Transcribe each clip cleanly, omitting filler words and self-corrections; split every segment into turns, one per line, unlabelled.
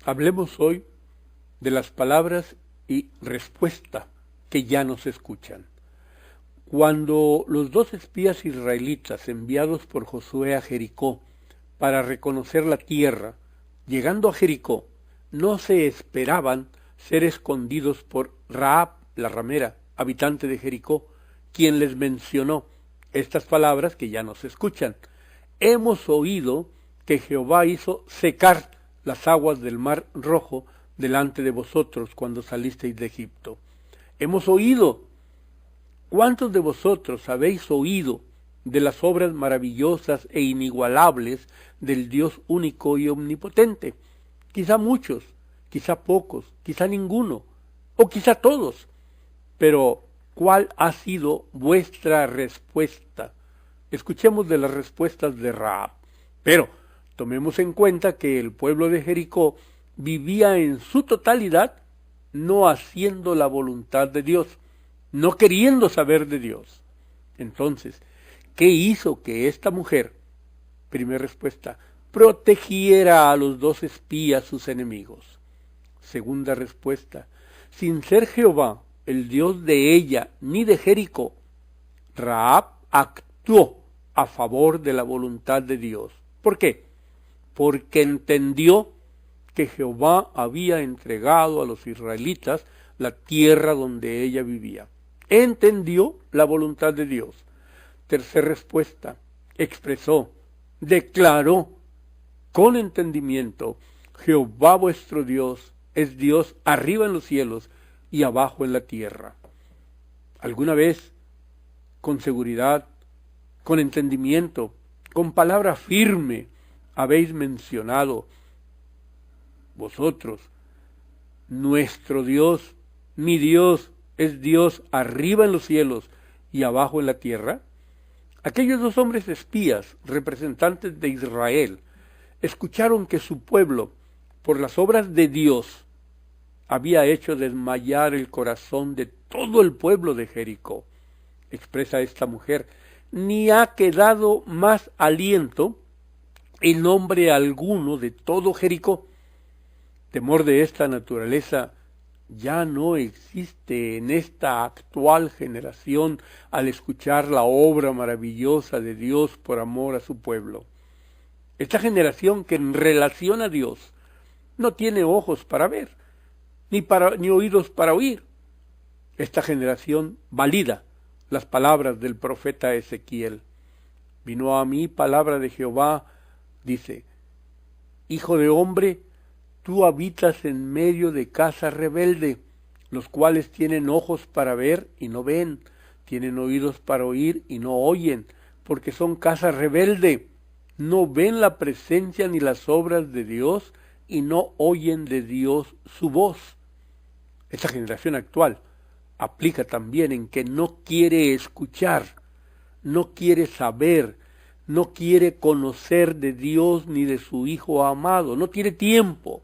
Hablemos hoy de las palabras y respuesta que ya no se escuchan. Cuando los 2 espías israelitas enviados por Josué a Jericó para reconocer la tierra, llegando a Jericó, no se esperaban ser escondidos por Rahab, la ramera, habitante de Jericó, quien les mencionó estas palabras que ya no se escuchan. Hemos oído que Jehová hizo secar las aguas del mar Rojo delante de vosotros cuando salisteis de Egipto. Hemos oído. ¿Cuántos de vosotros habéis oído de las obras maravillosas e inigualables del Dios único y omnipotente? Quizá muchos, quizá pocos, quizá ninguno, o quizá todos. Pero, ¿cuál ha sido vuestra respuesta? Escuchemos de las respuestas de Rahab. Pero tomemos en cuenta que el pueblo de Jericó vivía en su totalidad no haciendo la voluntad de Dios, no queriendo saber de Dios. Entonces, ¿qué hizo que esta mujer, primera respuesta, protegiera a los 2 espías, sus enemigos? Segunda respuesta, sin ser Jehová el Dios de ella ni de Jericó, Rahab actuó a favor de la voluntad de Dios. ¿Por qué? Porque entendió que Jehová había entregado a los israelitas la tierra donde ella vivía. Entendió la voluntad de Dios. Tercera respuesta, expresó, declaró con entendimiento: Jehová vuestro Dios es Dios arriba en los cielos y abajo en la tierra. ¿Alguna vez, con seguridad, con entendimiento, con palabra firme, habéis mencionado vosotros: nuestro Dios, mi Dios, es Dios arriba en los cielos y abajo en la tierra? Aquellos 2 hombres espías, representantes de Israel, escucharon que su pueblo, por las obras de Dios, había hecho desmayar el corazón de todo el pueblo de Jericó. Expresa esta mujer: ni ha quedado más aliento en nombre alguno de todo Jericó. Temor de esta naturaleza ya no existe en esta actual generación al escuchar la obra maravillosa de Dios por amor a su pueblo. Esta generación que en relación a Dios no tiene ojos para ver, ni oídos para oír. Esta generación valida las palabras del profeta Ezequiel. Vino a mí palabra de Jehová, dice: Hijo de hombre, tú habitas en medio de casa rebelde, los cuales tienen ojos para ver y no ven, tienen oídos para oír y no oyen, porque son casa rebelde, no ven la presencia ni las obras de Dios y no oyen de Dios su voz. Esta generación actual aplica también en que no quiere escuchar, no quiere saber, no quiere conocer de Dios ni de su Hijo amado, no tiene tiempo.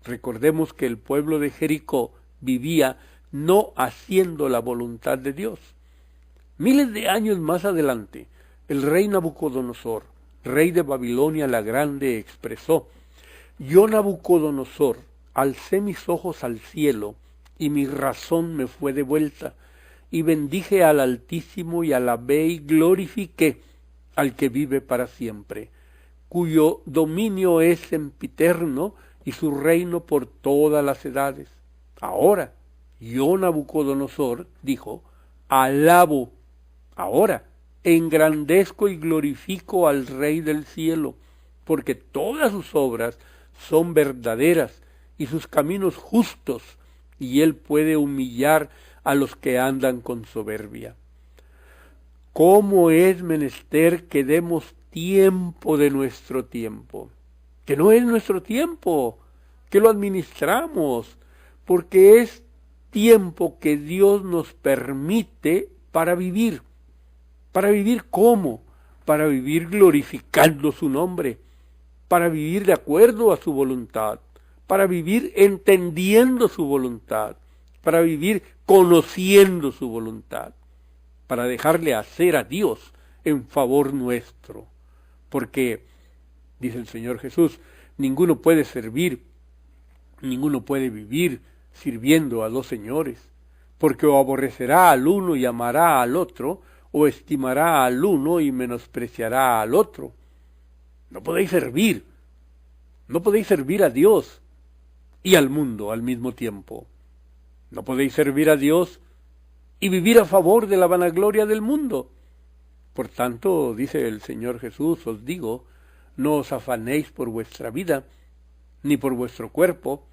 Recordemos que el pueblo de Jericó vivía no haciendo la voluntad de Dios. Miles de años más adelante, el rey Nabucodonosor, rey de Babilonia la Grande, expresó: Yo, Nabucodonosor, alcé mis ojos al cielo, y mi razón me fue devuelta, y bendije al Altísimo, y alabé y glorifiqué al que vive para siempre, cuyo dominio es sempiterno, y su reino por todas las edades. Ahora, yo, Nabucodonosor, dijo, alabo, ahora, engrandezco y glorifico al Rey del cielo, porque todas sus obras son verdaderas y sus caminos justos, y él puede humillar a los que andan con soberbia. ¿Cómo es menester que demos tiempo de nuestro tiempo? Que no es nuestro tiempo, que lo administramos, porque es tiempo que Dios nos permite para vivir. ¿Para vivir cómo? Para vivir glorificando su nombre, para vivir de acuerdo a su voluntad, para vivir entendiendo su voluntad, para vivir conociendo su voluntad, para dejarle hacer a Dios en favor nuestro. Porque, dice el Señor Jesús, ninguno puede servir Ninguno puede vivir sirviendo a dos señores, porque o aborrecerá al uno y amará al otro, o estimará al uno y menospreciará al otro. No podéis servir a Dios y al mundo al mismo tiempo. No podéis servir a Dios y vivir a favor de la vanagloria del mundo. Por tanto, dice el Señor Jesús, os digo, no os afanéis por vuestra vida, ni por vuestro cuerpo.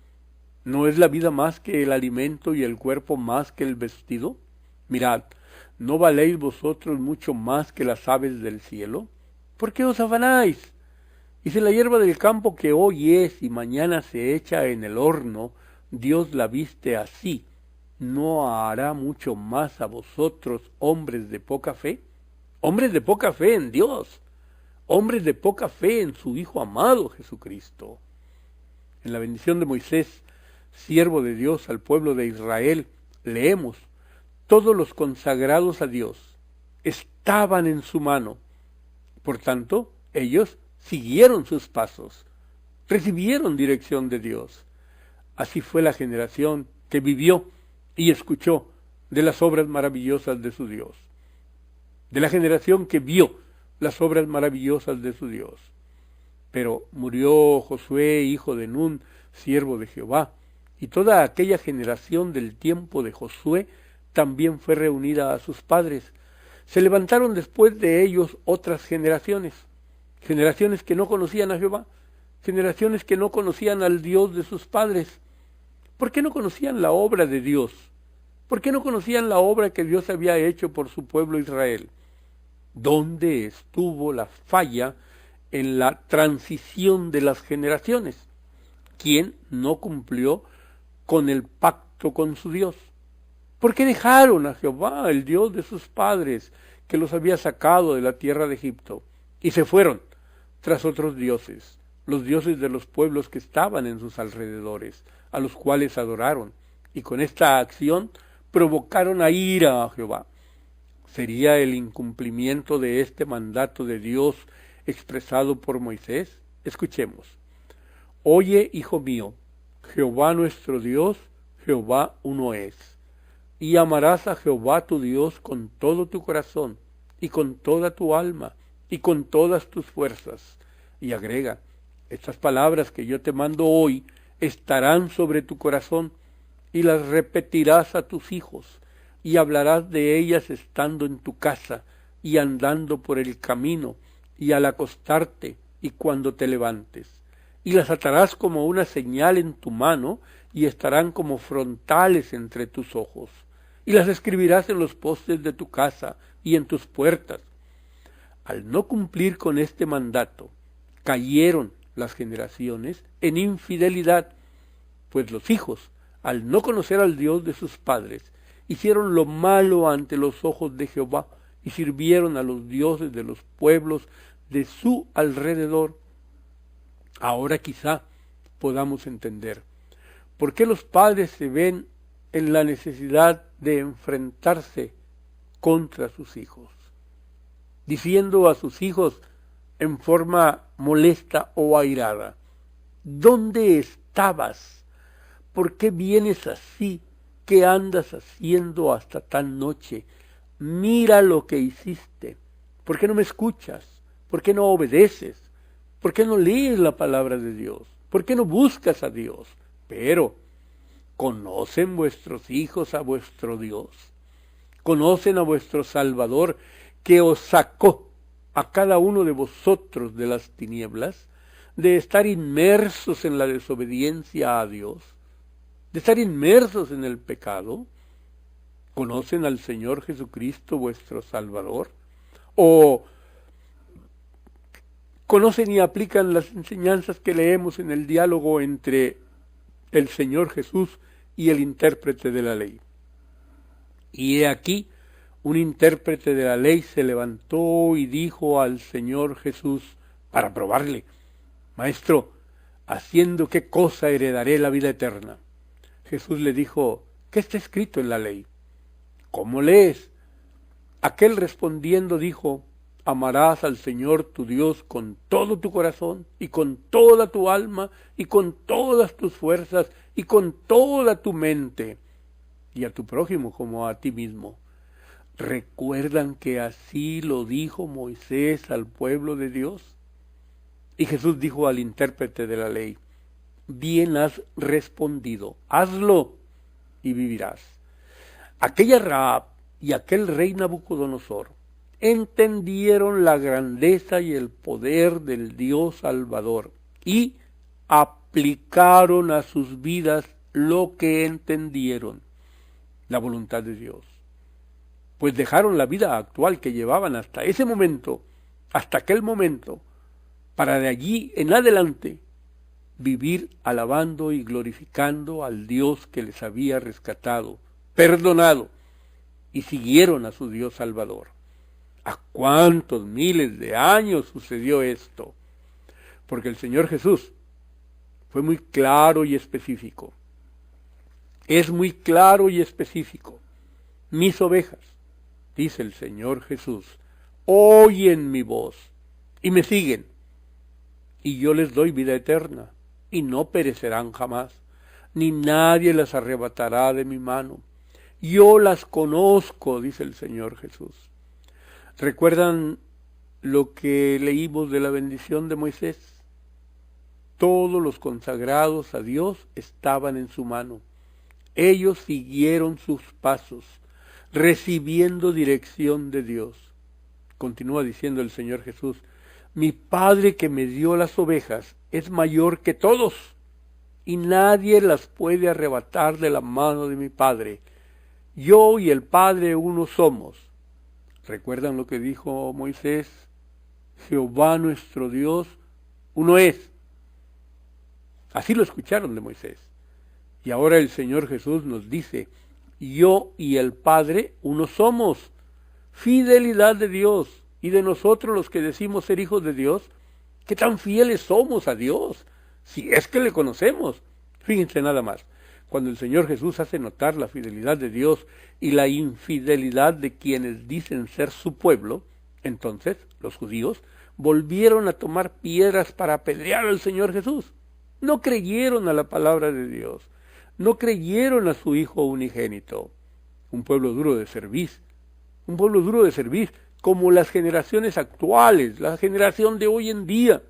¿No es la vida más que el alimento y el cuerpo más que el vestido? Mirad, ¿no valéis vosotros mucho más que las aves del cielo? ¿Por qué os afanáis? Y si la hierba del campo que hoy es y mañana se echa en el horno, Dios la viste así, ¿no hará mucho más a vosotros, hombres de poca fe? Hombres de poca fe en Dios, hombres de poca fe en su Hijo amado Jesucristo. En la bendición de Moisés, siervo de Dios al pueblo de Israel, leemos: todos los consagrados a Dios estaban en su mano. Por tanto, ellos siguieron sus pasos, recibieron dirección de Dios. Así fue la generación que vivió y escuchó de las obras maravillosas de su Dios, de la generación que vio las obras maravillosas de su Dios. Pero murió Josué, hijo de Nun, siervo de Jehová, y toda aquella generación del tiempo de Josué también fue reunida a sus padres. Se levantaron después de ellos otras generaciones que no conocían a Jehová, generaciones que no conocían al Dios de sus padres. ¿Por qué no conocían la obra de Dios? ¿Por qué no conocían la obra que Dios había hecho por su pueblo Israel? ¿Dónde estuvo la falla en la transición de las generaciones? ¿Quién no cumplió con el pacto con su Dios? ¿Por qué dejaron a Jehová, el Dios de sus padres, que los había sacado de la tierra de Egipto, y se fueron tras otros dioses, los dioses de los pueblos que estaban en sus alrededores, a los cuales adoraron, y con esta acción provocaron a ira a Jehová? ¿Sería el incumplimiento de este mandato de Dios expresado por Moisés? Escuchemos. Oye, hijo mío, Jehová nuestro Dios, Jehová uno es. Y amarás a Jehová tu Dios con todo tu corazón, y con toda tu alma, y con todas tus fuerzas. Y agrega, estas palabras que yo te mando hoy estarán sobre tu corazón, y las repetirás a tus hijos, y hablarás de ellas estando en tu casa, y andando por el camino, y al acostarte, y cuando te levantes. Y las atarás como una señal en tu mano, y estarán como frontales entre tus ojos. Y las escribirás en los postes de tu casa y en tus puertas. Al no cumplir con este mandato, cayeron las generaciones en infidelidad, pues los hijos, al no conocer al Dios de sus padres, hicieron lo malo ante los ojos de Jehová y sirvieron a los dioses de los pueblos de su alrededor. Ahora quizá podamos entender por qué los padres se ven en la necesidad de enfrentarse contra sus hijos, diciendo a sus hijos en forma molesta o airada: ¿dónde estabas? ¿Por qué vienes así? ¿Qué andas haciendo hasta tan noche? Mira lo que hiciste. ¿Por qué no me escuchas? ¿Por qué no obedeces? ¿Por qué no lees la palabra de Dios? ¿Por qué no buscas a Dios? Pero, ¿conocen vuestros hijos a vuestro Dios? ¿Conocen a vuestro Salvador, que os sacó a cada uno de vosotros de las tinieblas, de estar inmersos en la desobediencia a Dios, de estar inmersos en el pecado? ¿Conocen al Señor Jesucristo vuestro Salvador? ¿O conocen y aplican las enseñanzas que leemos en el diálogo entre el Señor Jesús y el intérprete de la ley? Y he aquí, un intérprete de la ley se levantó y dijo al Señor Jesús para probarle: Maestro, ¿haciendo qué cosa heredaré la vida eterna? Jesús le dijo: ¿qué está escrito en la ley? ¿Cómo lees? Aquel respondiendo dijo: amarás al Señor tu Dios con todo tu corazón y con toda tu alma y con todas tus fuerzas y con toda tu mente, y a tu prójimo como a ti mismo. ¿Recuerdan que así lo dijo Moisés al pueblo de Dios? Y Jesús dijo al intérprete de la ley: bien has respondido, hazlo y vivirás. Aquella Rahab y aquel rey Nabucodonosor entendieron la grandeza y el poder del Dios Salvador y aplicaron a sus vidas lo que entendieron, la voluntad de Dios. Pues dejaron la vida actual que llevaban hasta ese momento, hasta aquel momento, para de allí en adelante vivir alabando y glorificando al Dios que les había rescatado, perdonado, y siguieron a su Dios Salvador. ¿A cuántos miles de años sucedió esto? Porque el Señor Jesús fue muy claro y específico. Es muy claro y específico. Mis ovejas, dice el Señor Jesús, oyen mi voz y me siguen, y yo les doy vida eterna, y no perecerán jamás, ni nadie las arrebatará de mi mano. Yo las conozco, dice el Señor Jesús. ¿Recuerdan lo que leímos de la bendición de Moisés? Todos los consagrados a Dios estaban en su mano. Ellos siguieron sus pasos, recibiendo dirección de Dios. Continúa diciendo el Señor Jesús: mi Padre que me dio las ovejas es mayor que todos, y nadie las puede arrebatar de la mano de mi Padre. Yo y el Padre uno somos. ¿Recuerdan lo que dijo Moisés? Jehová nuestro Dios uno es. Así lo escucharon de Moisés. Y ahora el Señor Jesús nos dice: yo y el Padre uno somos. Fidelidad de Dios. Y de nosotros los que decimos ser hijos de Dios, ¿qué tan fieles somos a Dios? Si es que le conocemos. Fíjense nada más. Cuando el Señor Jesús hace notar la fidelidad de Dios y la infidelidad de quienes dicen ser su pueblo, entonces los judíos volvieron a tomar piedras para apedrear al Señor Jesús. No creyeron a la palabra de Dios. No creyeron a su Hijo unigénito. Un pueblo duro de cerviz. Un pueblo duro de cerviz, como las generaciones actuales, la generación de hoy en día.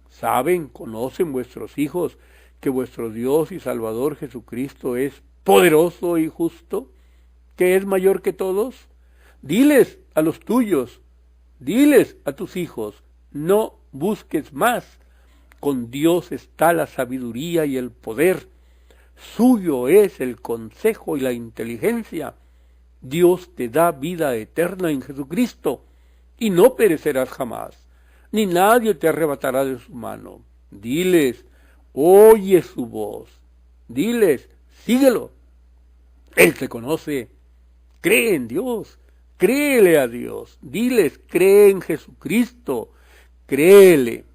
¿Saben, conocen vuestros hijos que vuestro Dios y Salvador Jesucristo es poderoso y justo, que es mayor que todos? Diles a los tuyos, diles a tus hijos, no busques más. Con Dios está la sabiduría y el poder. Suyo es el consejo y la inteligencia. Dios te da vida eterna en Jesucristo, y no perecerás jamás, ni nadie te arrebatará de su mano. Diles, oye su voz. Diles, síguelo. Él te conoce. Cree en Dios. Créele a Dios. Diles, cree en Jesucristo. Créele.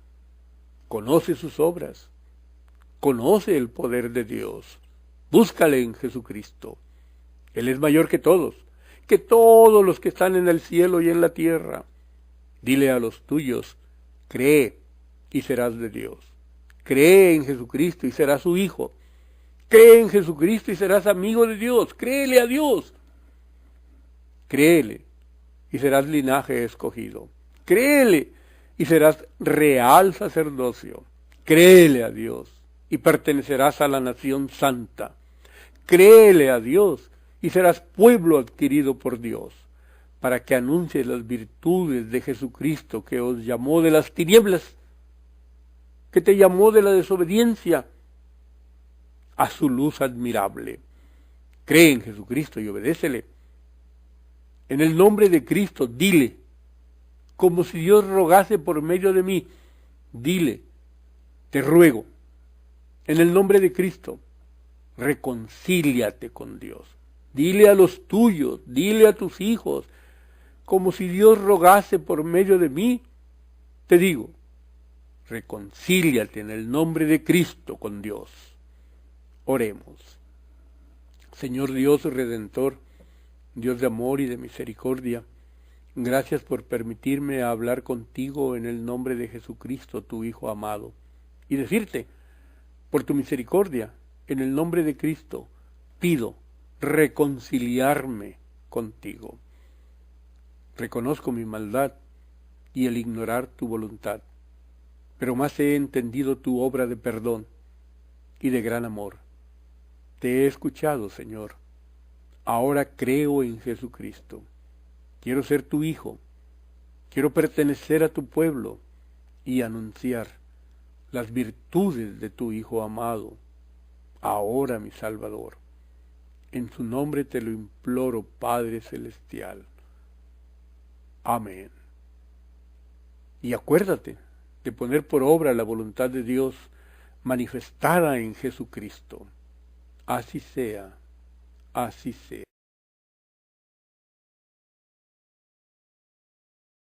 Conoce sus obras. Conoce el poder de Dios. Búscale en Jesucristo. Él es mayor que todos los que están en el cielo y en la tierra. Dile a los tuyos, cree y serás de Dios. Cree en Jesucristo y serás su hijo. Cree en Jesucristo y serás amigo de Dios. Créele a Dios. Créele y serás linaje escogido. Créele y serás real sacerdocio. Créele a Dios y pertenecerás a la nación santa. Créele a Dios y serás pueblo adquirido por Dios, para que anuncies las virtudes de Jesucristo, que os llamó de las tinieblas, que te llamó de la desobediencia a su luz admirable. Cree en Jesucristo y obedécele. En el nombre de Cristo, dile, como si Dios rogase por medio de mí, dile, te ruego, en el nombre de Cristo, reconcíliate con Dios. Dile a los tuyos, dile a tus hijos, como si Dios rogase por medio de mí, te digo, reconcíliate en el nombre de Cristo con Dios. Oremos. Señor Dios Redentor, Dios de amor y de misericordia, Gracias por permitirme hablar contigo en el nombre de Jesucristo, tu Hijo amado, y decirte, por tu misericordia, en el nombre de Cristo, pido reconciliarme contigo. Reconozco mi maldad y el ignorar tu voluntad, pero más he entendido tu obra de perdón y de gran amor. Te he escuchado, Señor. Ahora creo en Jesucristo. Quiero ser tu hijo. Quiero pertenecer a tu pueblo y anunciar las virtudes de tu Hijo amado, ahora mi Salvador. En su nombre te lo imploro, Padre Celestial. Amén. Y acuérdate de poner por obra la voluntad de Dios manifestada en Jesucristo. Así sea, así sea.